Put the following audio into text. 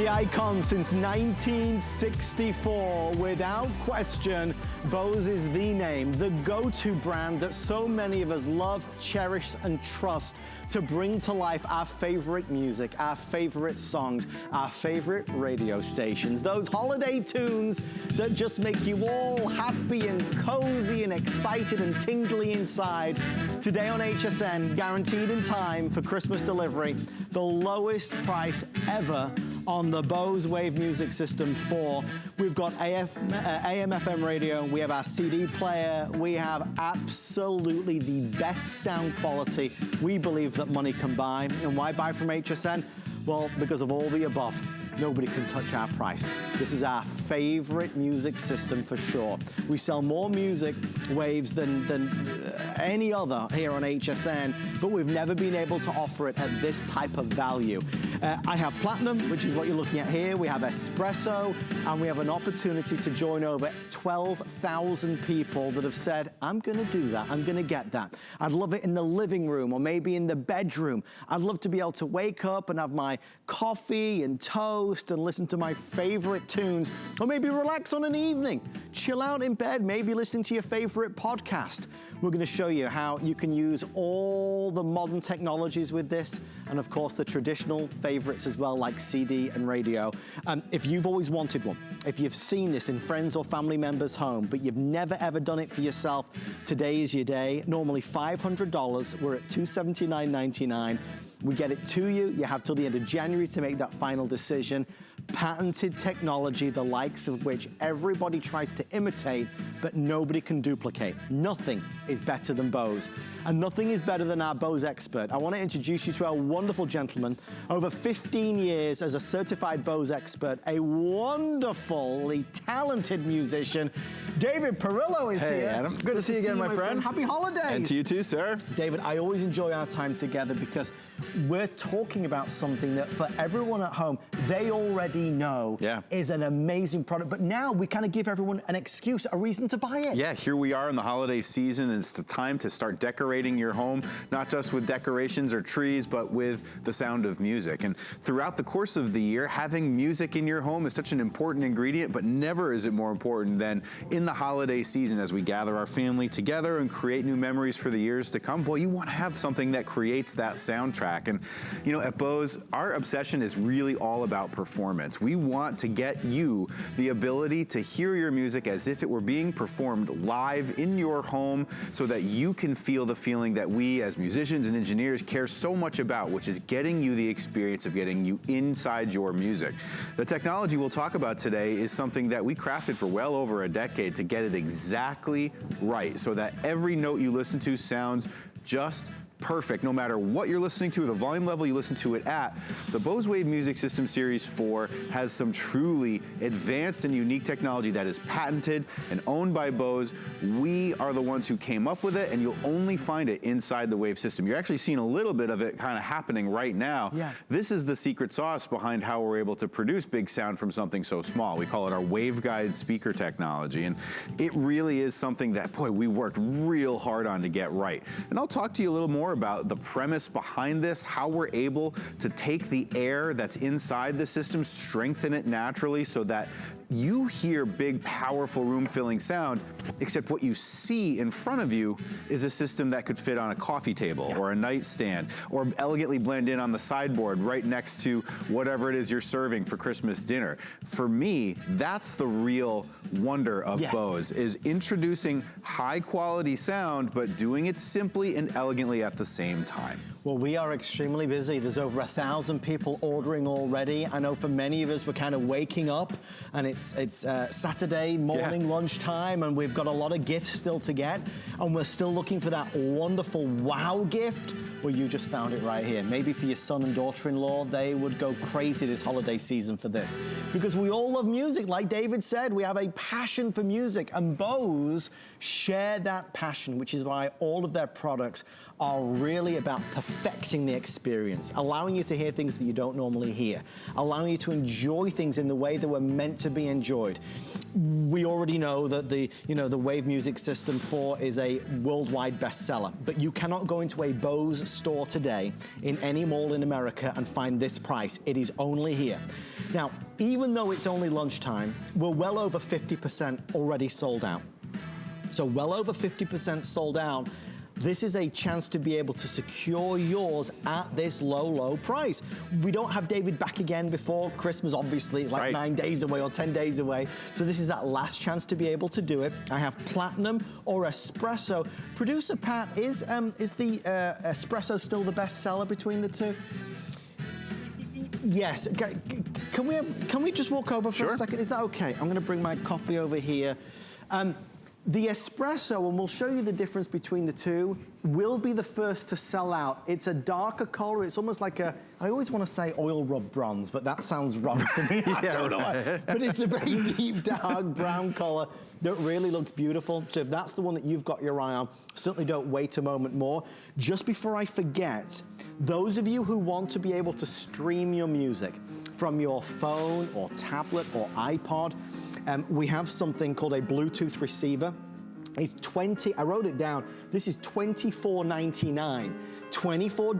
The icon since 1964, without question, Bose is the name, the go-to brand that so many of us love, cherish, and trust to bring to life our favorite music, our favorite songs, our favorite radio stations, those holiday tunes that just make you all happy and cozy and excited and tingly inside. Today on HSN, guaranteed in time for Christmas delivery, the lowest price ever on the Bose Wave Music System 4. We've got AM/FM radio, we have our CD player, we have absolutely the best sound quality we believe that money can buy. And why buy from HSN? Well, because of all the above. Nobody can touch our price. This is our favorite music system for sure. We sell more music waves than any other here on HSN, but we've never been able to offer it at this type of value. I have Platinum, which is what you're looking at here. We have Espresso, and we have an opportunity to join over 12,000 people that have said, I'm gonna do that, I'm gonna get that. I'd love it in the living room or maybe in the bedroom. I'd love to be able to wake up and have my coffee and toast and listen to my favorite tunes, or maybe relax on an evening, chill out in bed, maybe listen to your favorite podcast. We're gonna show you how you can use all the modern technologies with this, and of course the traditional favorites as well, like CD and radio. If you've always wanted one, if you've seen this in friends or family members' home, but you've never ever done it for yourself, today is your day. Normally $500, we're at $279.99. We get it to you. You have till the end of January to make that final decision. Patented technology, the likes of which everybody tries to imitate, but nobody can duplicate. Nothing is better than Bose. And nothing is better than our Bose expert. I want to introduce you to our wonderful gentleman, over 15 years as a certified Bose expert, a wonderfully talented musician. David Perillo is here. Hey, Adam. Good to see you again, my friend. Happy holidays. And to you too, sir. David, I always enjoy our time together because we're talking about something that for everyone at home, they already know is an amazing product. But now we kind of give everyone an excuse, a reason to buy it. Yeah, here we are in the holiday season. And it's the time to start decorating your home, not just with decorations or trees, but with the sound of music. And throughout the course of the year, having music in your home is such an important ingredient, but never is it more important than in the holiday season as we gather our family together and create new memories for the years to come. Boy, you want to have something that creates that soundtrack. And you know, at Bose, our obsession is really all about performance. We want to get you the ability to hear your music as if it were being performed live in your home so that you can feel the feeling that we as musicians and engineers care so much about, which is getting you the experience of getting you inside your music. The technology we'll talk about today is something that we crafted for well over a decade to get it exactly right so that every note you listen to sounds just perfect, no matter what you're listening to, the volume level you listen to it at. The Bose Wave Music System Series 4 has some truly advanced and unique technology that is patented and owned by Bose. We are the ones who came up with it, and you'll only find it inside the Wave system. You're actually seeing a little bit of it kind of happening right now. Yeah. This is the secret sauce behind how we're able to produce big sound from something so small. We call it our waveguide speaker technology, and it really is something that, boy, we worked real hard on to get right. And I'll talk to you a little more about the premise behind this, how we're able to take the air that's inside the system, strengthen it naturally so that you hear big, powerful, room-filling sound, except what you see in front of you is a system that could fit on a coffee table or a nightstand, or elegantly blend in on the sideboard right next to whatever it is you're serving for Christmas dinner. For me, that's the real wonder of Bose, is introducing high-quality sound, but doing it simply and elegantly at the same time. Well, we are extremely busy. There's over 1,000 people ordering already. I know for many of us, we're kind of waking up and it's Saturday morning, lunchtime, and we've got a lot of gifts still to get. And we're still looking for that wonderful wow gift. Well, you just found it right here. Maybe for your son and daughter-in-law, they would go crazy this holiday season for this. Because we all love music. Like David said, we have a passion for music, and Bose share that passion, which is why all of their products are really about perfecting the experience, allowing you to hear things that you don't normally hear, allowing you to enjoy things in the way that were meant to be enjoyed. We already know that the Wave Music System 4 is a worldwide bestseller, but you cannot go into a Bose store today in any mall in America and find this price. It is only here. Now, even though it's only lunchtime, we're well over 50% already sold out. So well over 50% sold out. This is a chance to be able to secure yours at this low, low price. We don't have David back again before Christmas, obviously. It's like right. 9 days away or 10 days away. So this is that last chance to be able to do it. I have platinum or espresso. Producer Pat, is the espresso still the best seller between the two? Yes. Can we just walk over for Sure. a second? Is that okay? I'm going to bring my coffee over here. The espresso, and we'll show you the difference between the two, will be the first to sell out. It's a darker color. It's almost like a, I always want to say oil rub bronze, but that sounds wrong to me. I don't know why. But it's a very deep, dark brown color that really looks beautiful. So if that's the one that you've got your eye on, certainly don't wait a moment more. Just before I forget, those of you who want to be able to stream your music from your phone or tablet or iPod, we have something called a Bluetooth receiver. It's I wrote it down, this is $24.99, $24